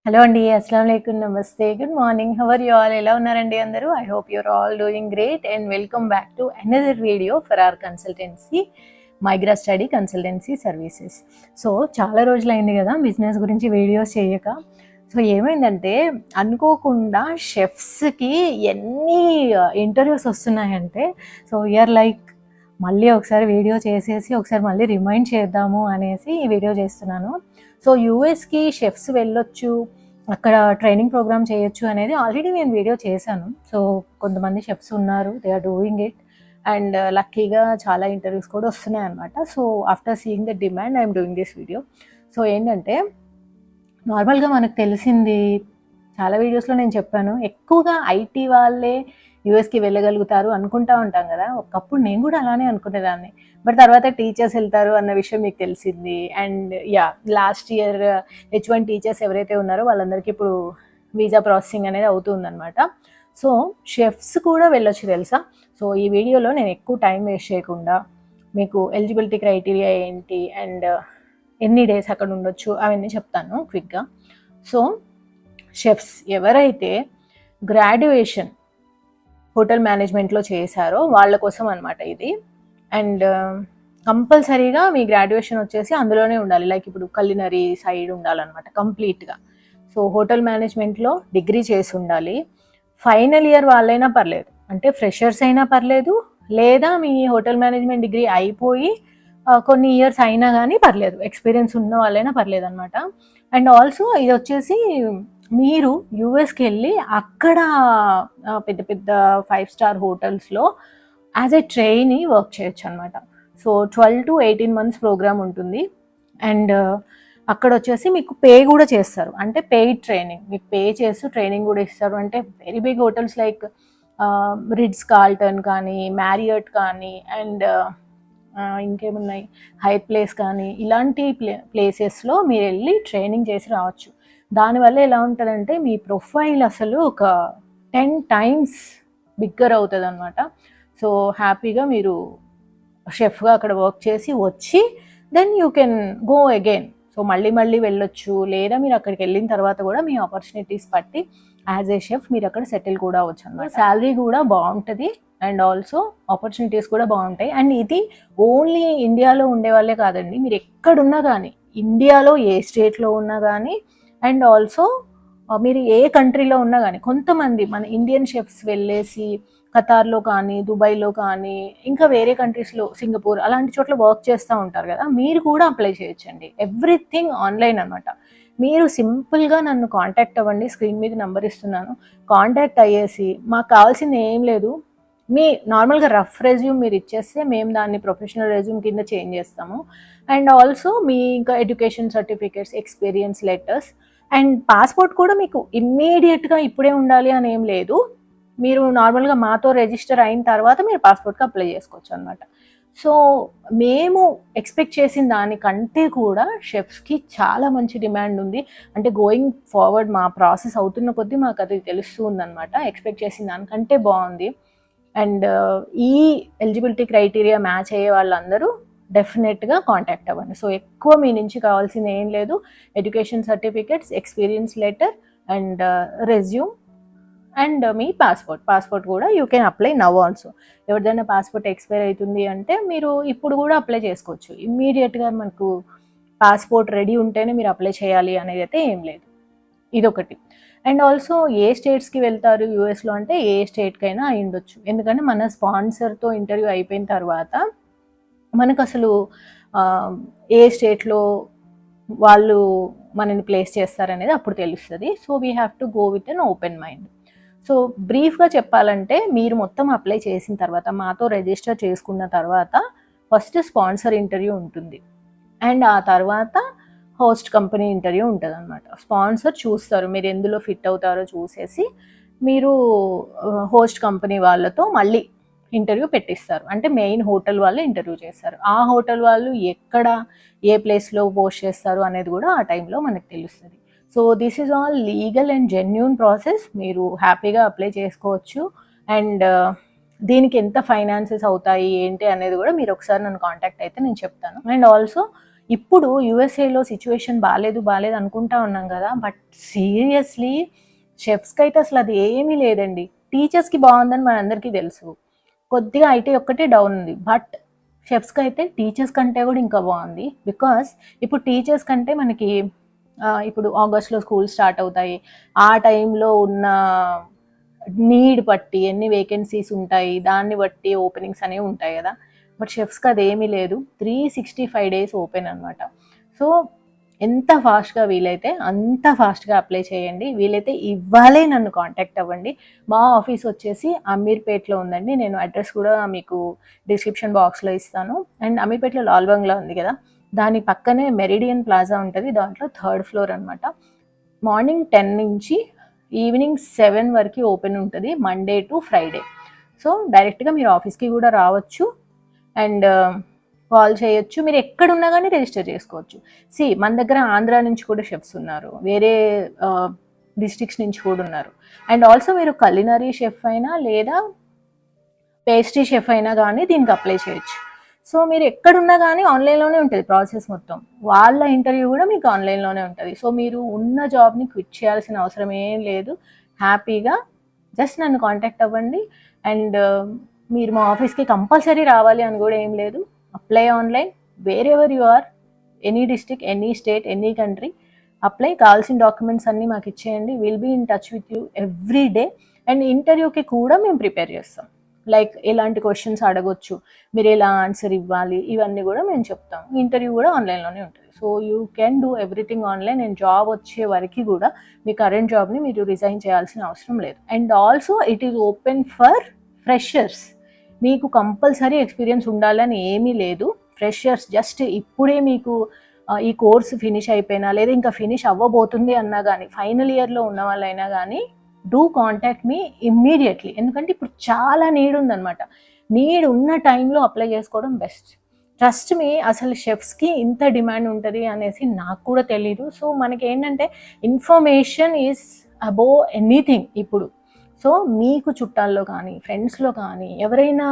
Hello అండి. అస్సలాముఅలైకుం. నమస్తే. Good morning. How are you all? ఎలా ఉన్నారండి అందరూ? I hope your all doing great and welcome back to another video for our consultancy, Migra study consultancy services. So చాలా రోజులైంది కదా బిజినెస్ గురించి వీడియోస్ చేయక. సో ఏమైందంటే అనుకోకుండా షెఫ్స్కి ఎన్ని ఇంటర్వ్యూస్ వస్తున్నాయంటే, సో వీఆర్ లైక్ మళ్ళీ ఒకసారి వీడియో చేసేసి ఒకసారి మళ్ళీ రిమైండ్ చేద్దాము అనేసి ఈ వీడియో చేస్తున్నాను. సో యూఎస్కి షెఫ్స్ వెళ్ళొచ్చు, అక్కడ ట్రైనింగ్ ప్రోగ్రామ్ చేయొచ్చు అనేది ఆల్రెడీ నేను వీడియో చేశాను. సో కొంతమంది షెఫ్స్ ఉన్నారు, they are doing it and లక్కీగా చాలా ఇంటర్వ్యూస్ కూడా వస్తున్నాయి అనమాట. So after seeing the demand I'm doing this video. So ఏంటంటే నార్మల్గా మనకు తెలిసింది చాలా వీడియోస్లో నేను చెప్పాను, ఎక్కువగా ఐటీ వాళ్ళే యూఎస్కి వెళ్ళగలుగుతారు అనుకుంటా ఉంటాం కదా. ఒకప్పుడు నేను కూడా అలానే అనుకునేదాన్ని, బట్ తర్వాత టీచర్స్ వెళ్తారు అన్న విషయం మీకు తెలిసింది. And last year H1 teachers ఎవరైతే ఉన్నారో వాళ్ళందరికీ ఇప్పుడు వీసా ప్రాసెసింగ్ అనేది అవుతుందన్నమాట. సో షెఫ్స్ కూడా వెళ్ళొచ్చు తెలుసా. సో ఈ వీడియోలో నేను ఎక్కువ టైం వేస్ట్ చేయకుండా మీకు ఎలిజిబిలిటీ క్రైటీరియా ఏంటి అండ్ ఎన్ని డేస్ అక్కడ ఉండొచ్చు అవన్నీ చెప్తాను క్విక్గా. సో షెఫ్స్ ఎవరైతే గ్రాడ్యుయేషన్ హోటల్ మేనేజ్మెంట్లో చేశారో వాళ్ళ కోసం అనమాట ఇది. అండ్ కంపల్సరీగా మీ గ్రాడ్యుయేషన్ వచ్చేసి అందులోనే ఉండాలి, లైక్ ఇప్పుడు కల్లినరీ సైడ్ ఉండాలన్నమాట కంప్లీట్గా. సో హోటల్ మేనేజ్మెంట్లో డిగ్రీ చేసి ఉండాలి. ఫైనల్ ఇయర్ వాళ్ళైనా పర్లేదు, అంటే ఫ్రెషర్స్ అయినా పర్లేదు, లేదా మీ హోటల్ మేనేజ్మెంట్ డిగ్రీ అయిపోయి కొన్ని ఇయర్స్ అయినా కానీ పర్లేదు, ఎక్స్పీరియన్స్ ఉన్న వాళ్ళైనా పర్లేదు అనమాట. అండ్ ఆల్సో ఇది వచ్చేసి మీరు యూఎస్కి వెళ్ళి అక్కడ పెద్ద పెద్ద 5 స్టార్ హోటల్స్లో యాజ్ ఏ ట్రైనీ వర్క్ చేయొచ్చు అనమాట. సో 12 to 18 months ప్రోగ్రామ్ ఉంటుంది. అండ్ అక్కడ వచ్చేసి మీకు పే కూడా చేస్తారు, అంటే పెయిడ్ ట్రైనింగ్, మీకు పే చేస్తూ ట్రైనింగ్ కూడా ఇస్తారు. అంటే very big hotels like రిడ్స్ Carlton కానీ, మ్యారియట్ కానీ, అండ్ ఇంకేమున్నాయి, హైట్ ప్లేస్ కానీ, ఇలాంటి ప్లేసెస్లో మీరు వెళ్ళి ట్రైనింగ్ చేసి రావచ్చు. దానివల్ల ఎలా ఉంటుందంటే మీ ప్రొఫైల్ అసలు ఒక 10 times బిగ్గర్ అవుతుంది అనమాట. సో హ్యాపీగా మీరు షెఫ్గా అక్కడ వర్క్ చేసి వచ్చి then you can go again. So మళ్ళీ మళ్ళీ వెళ్ళొచ్చు, లేదా మీరు అక్కడికి వెళ్ళిన తర్వాత కూడా మీ ఆపర్చునిటీస్ పట్టి యాజ్ ఏ షెఫ్ మీరు అక్కడ సెటిల్ కూడా అవ్వచ్చు అనమాట. శాలరీ కూడా బాగుంటుంది అండ్ ఆల్సో ఆపర్చునిటీస్ కూడా బాగుంటాయి. అండ్ ఇది ఓన్లీ ఇండియాలో ఉండే వాళ్ళే కాదండి, మీరు ఎక్కడున్నా కానీ, ఇండియాలో ఏ స్టేట్లో ఉన్నా కానీ, అండ్ ఆల్సో మీరు ఏ కంట్రీలో ఉన్నా కానీ, కొంతమంది మన ఇండియన్ షెఫ్స్ వెళ్ళేసి ఖతార్లో కానీ, దుబాయ్లో కానీ, ఇంకా వేరే కంట్రీస్లో, సింగపూర్ అలాంటి చోట్ల వర్క్ చేస్తూ ఉంటారు కదా, మీరు కూడా అప్లై చేయొచ్చండి. ఎవ్రీథింగ్ ఆన్లైన్ అనమాట. మీరు సింపుల్గా నన్ను కాంటాక్ట్ అవ్వండి, స్క్రీన్ మీద నెంబర్ ఇస్తున్నాను, కాంటాక్ట్ అయ్యేసి మాకు కావాల్సింది ఏం లేదు, మీ నార్మల్గా రఫ్ రెజ్యూమ్ మీరు ఇచ్చేస్తే మేము దాన్ని ప్రొఫెషనల్ రెజ్యూమ్ కింద చేంజ్ చేస్తాము. అండ్ ఆల్సో మీ ఇంకా education certificates, experience letters and passport కూడా మీకు ఇమ్మీడియట్గా ఇప్పుడే ఉండాలి అని ఏం లేదు. మీరు నార్మల్గా మాతో రిజిస్టర్ అయిన తర్వాత మీరు పాస్పోర్ట్కి అప్లై చేసుకోవచ్చు అనమాట. సో మేము ఎక్స్పెక్ట్ చేసిన దానికంటే కూడా షెఫ్స్కి చాలా మంచి డిమాండ్ ఉంది. అంటే గోయింగ్ ఫార్వర్డ్ మా ప్రాసెస్ అవుతున్న కొద్దీ మాకు అది తెలుస్తూ ఉందన్నమాట. ఎక్స్పెక్ట్ చేసిన దానికంటే బాగుంది. అండ్ ఈ ఎలిజిబిలిటీ క్రైటీరియా మ్యాచ్ అయ్యే వాళ్ళందరూ డెఫినెట్గా కాంటాక్ట్ అవ్వండి. సో ఎక్కువ మీ నుంచి కావాల్సింది ఏం లేదు, education certificates, experience letter and resume and మీ పాస్పోర్ట్ కూడా you can apply now also. ఎవరిదైనా పాస్పోర్ట్ ఎక్స్పైర్ అవుతుంది అంటే మీరు ఇప్పుడు కూడా అప్లై చేసుకోవచ్చు. ఇమ్మీడియట్గా మనకు పాస్పోర్ట్ రెడీ ఉంటేనే మీరు అప్లై చేయాలి అనేది అయితే ఏం లేదు. ఇదొకటి. అండ్ ఆల్సో ఏ స్టేట్స్కి వెళ్తారు యూఎస్లో అంటే ఏ స్టేట్కైనా అయి ఉండొచ్చు, ఎందుకంటే మన స్పాన్సర్తో ఇంటర్వ్యూ అయిపోయిన తర్వాత మనకు అసలు ఏ స్టేట్లో వాళ్ళు మనని ప్లేస్ చేస్తారనేది అప్పుడు తెలుస్తుంది. So we have to go with an open mind. So బ్రీఫ్గా చెప్పాలంటే మీరు మొత్తం అప్లై చేసిన తర్వాత, మాతో రిజిస్టర్ చేసుకున్న తర్వాత ఫస్ట్ స్పాన్సర్ ఇంటర్వ్యూ ఉంటుంది అండ్ ఆ తర్వాత హోస్ట్ కంపెనీ ఇంటర్వ్యూ ఉంటుంది అనమాట. స్పాన్సర్ చూస్తారు మీరు ఎందులో ఫిట్ అవుతారో చూసేసి మీరు హోస్ట్ కంపెనీ వాళ్ళతో మళ్ళీ ఇంటర్వ్యూ పెట్టిస్తారు. అంటే మెయిన్ హోటల్ వాళ్ళు ఇంటర్వ్యూ చేస్తారు. ఆ హోటల్ వాళ్ళు ఎక్కడ ఏ ప్లేస్లో పోస్ట్ చేస్తారు అనేది కూడా ఆ టైంలో మనకు తెలుస్తుంది. So this is all legal and genuine process. మీరు హ్యాపీగా అప్లై చేసుకోవచ్చు. అండ్ దీనికి ఎంత ఫైనాన్సెస్ అవుతాయి ఏంటి అనేది కూడా మీరు ఒకసారి నన్ను కాంటాక్ట్ అయితే నేను చెప్తాను. అండ్ ఆల్సో ఇప్పుడు యూఎస్ఏలో సిచ్యువేషన్ బాగాలేదు అనుకుంటా ఉన్నాం కదా, బట్ సీరియస్లీ షెఫ్స్కి అయితే అసలు అది ఏమీ లేదండి. టీచర్స్కి బాగుందని మనందరికీ తెలుసు, కొద్దిగా ఐటీ ఒక్కటే డౌన్ ఉంది, బట్ షెఫ్స్కి అయితే టీచర్స్ కంటే కూడా ఇంకా బాగుంది. బికాస్ ఇప్పుడు టీచర్స్ కంటే మనకి ఇప్పుడు ఆగస్ట్లో స్కూల్ స్టార్ట్ అవుతాయి, ఆ టైంలో ఉన్న నీడ్ బట్టి ఎన్ని వేకెన్సీస్ ఉంటాయి దాన్ని బట్టి ఓపెనింగ్స్ అనేవి ఉంటాయి కదా. బట్ షెఫ్స్కి అది ఏమీ లేదు, 365 days ఓపెన్ అనమాట. సో ఎంత ఫాస్ట్గా వీలైతే అంత ఫాస్ట్గా అప్లై చేయండి. వీలైతే ఇవ్వాలే నన్ను కాంటాక్ట్ అవ్వండి. మా ఆఫీస్ వచ్చేసి అమీర్పేట్లో ఉందండి. నేను అడ్రస్ కూడా మీకు డిస్క్రిప్షన్ బాక్స్లో ఇస్తాను. అండ్ అమీర్పేట్లో లాల్ బంగ్లా ఉంది కదా, దాని పక్కనే మెరిడియన్ ప్లాజా ఉంటుంది, దాంట్లో 3rd floor అనమాట. మార్నింగ్ 10 నుంచి ఈవినింగ్ 7 వరకు ఓపెన్ ఉంటుంది, మండే టు ఫ్రైడే. సో డైరెక్ట్గా మీరు ఆఫీస్కి కూడా రావచ్చు అండ్ కాల్ చేయొచ్చు. మీరు ఎక్కడున్నా కానీ రిజిస్టర్ చేసుకోవచ్చు. మన దగ్గర ఆంధ్ర నుంచి కూడా షెఫ్స్ ఉన్నారు, వేరే డిస్ట్రిక్ట్స్ నుంచి కూడా ఉన్నారు. అండ్ ఆల్సో మీరు కలినరీ షెఫ్ అయినా లేదా పేస్ట్రీ షెఫ్ అయినా కానీ దీనికి అప్లై చేయొచ్చు. సో మీరు ఎక్కడున్నా కానీ ఆన్లైన్లోనే ఉంటుంది ప్రాసెస్ మొత్తం. వాళ్ళ ఇంటర్వ్యూ కూడా మీకు ఆన్లైన్లోనే ఉంటుంది. సో మీరు ఉన్న జాబ్ని క్విట్ చేయాల్సిన అవసరం ఏం లేదు. హ్యాపీగా జస్ట్ నన్ను కాంటాక్ట్ అవ్వండి. అండ్ మీరు మా ఆఫీస్కి కంపల్సరీ రావాలి అని కూడా ఏం లేదు. Apply online, wherever you are, any district, any state, any country, apply. కావాల్సిన డాక్యుమెంట్స్ అన్నీ మాకు ఇచ్చేయండి. Will be in touch with you every day. And ఇంటర్వ్యూకి కూడా మేము ప్రిపేర్ చేస్తాం. లైక్ ఎలాంటి క్వశ్చన్స్ అడగొచ్చు, మీరు ఎలా ఆన్సర్ ఇవ్వాలి, ఇవన్నీ కూడా మేము చెప్తాం. ఇంటర్వ్యూ కూడా ఆన్లైన్లోనే ఉంటుంది. So you can do everything online. And job వచ్చే వరకు కూడా మీ కరెంట్ జాబ్ని మీరు రిజైన్ చేయాల్సిన అవసరం లేదు. And also it is open for freshers. మీకు కంపల్సరీ ఎక్స్పీరియన్స్ ఉండాలని ఏమీ లేదు. ఫ్రెషర్స్ జస్ట్ ఇప్పుడే మీకు ఈ కోర్స్ ఫినిష్ అయిపోయినా లేదా ఇంకా ఫినిష్ అవ్వబోతుంది అన్నా కానీ, ఫైనల్ ఇయర్లో ఉన్న వాళ్ళైనా కానీ డూ కాంటాక్ట్ మీ ఇమ్మీడియట్లీ. ఎందుకంటే ఇప్పుడు చాలా నీడ్ ఉందన్నమాట. నీడ్ ఉన్న టైంలో అప్లై చేసుకోవడం బెస్ట్. ట్రస్ట్ మీ, అసలు షెఫ్స్కి ఇంత డిమాండ్ ఉంటుంది అనేసి నాకు కూడా తెలీదు. సో మనకి ఏంటంటే ఇన్ఫర్మేషన్ ఈజ్ అబోవ్ ఎనీథింగ్ ఇప్పుడు. సో మీకు చుట్టాల్లో కానీ ఫ్రెండ్స్లో కానీ ఎవరైనా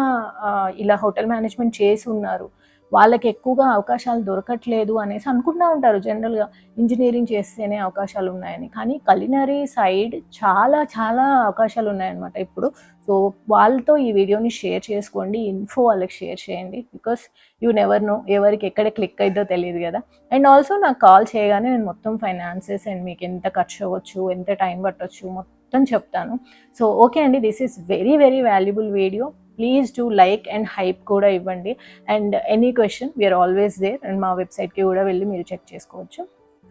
ఇలా హోటల్ మేనేజ్మెంట్ చేసి ఉన్నారు, వాళ్ళకి ఎక్కువగా అవకాశాలు దొరకట్లేదు అనేసి అనుకుంటూ ఉంటారు జనరల్గా, ఇంజనీరింగ్ చేస్తేనే అవకాశాలు ఉన్నాయని. కానీ కలినరీ సైడ్ చాలా చాలా అవకాశాలు ఉన్నాయన్నమాట ఇప్పుడు. సో వాళ్ళతో ఈ వీడియోని షేర్ చేసుకోండి, ఇన్ఫో వాళ్ళకి షేర్ చేయండి. బికాస్ యూ నెవర్ నో, ఎవరికి ఎక్కడ క్లిక్ అయిద్దో తెలియదు కదా. అండ్ ఆల్సో నాకు కాల్ చేయగానే నేను మొత్తం ఫైనాన్సెస్ అండ్ మీకు ఎంత ఖర్చు అవ్వచ్చు, ఎంత టైం పట్టవచ్చు మొత్తం చెప్తాను. సో ఓకే అండి, this is very very valuable video. Please do like and hype కూడా ఇవ్వండి. And any question we're always there. And మా వెబ్సైట్కి కూడా వెళ్ళి మీరు చెక్ చేసుకోవచ్చు.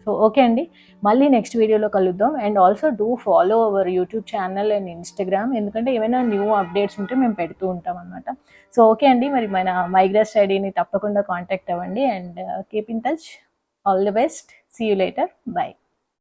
సో ఓకే అండి, మళ్ళీ నెక్స్ట్ వీడియోలో కలుద్దాం. And also do follow our YouTube channel and Instagram, ఎందుకంటే ఏమైనా న్యూ అప్డేట్స్ ఉంటే మేము పెడుతూ ఉంటాం అనమాట. సో ఓకే అండి, మరి మన మైగ్రాస్ స్టడీని తప్పకుండా కాంటాక్ట్ అవ్వండి. And keep in touch. All the best. See you later. By.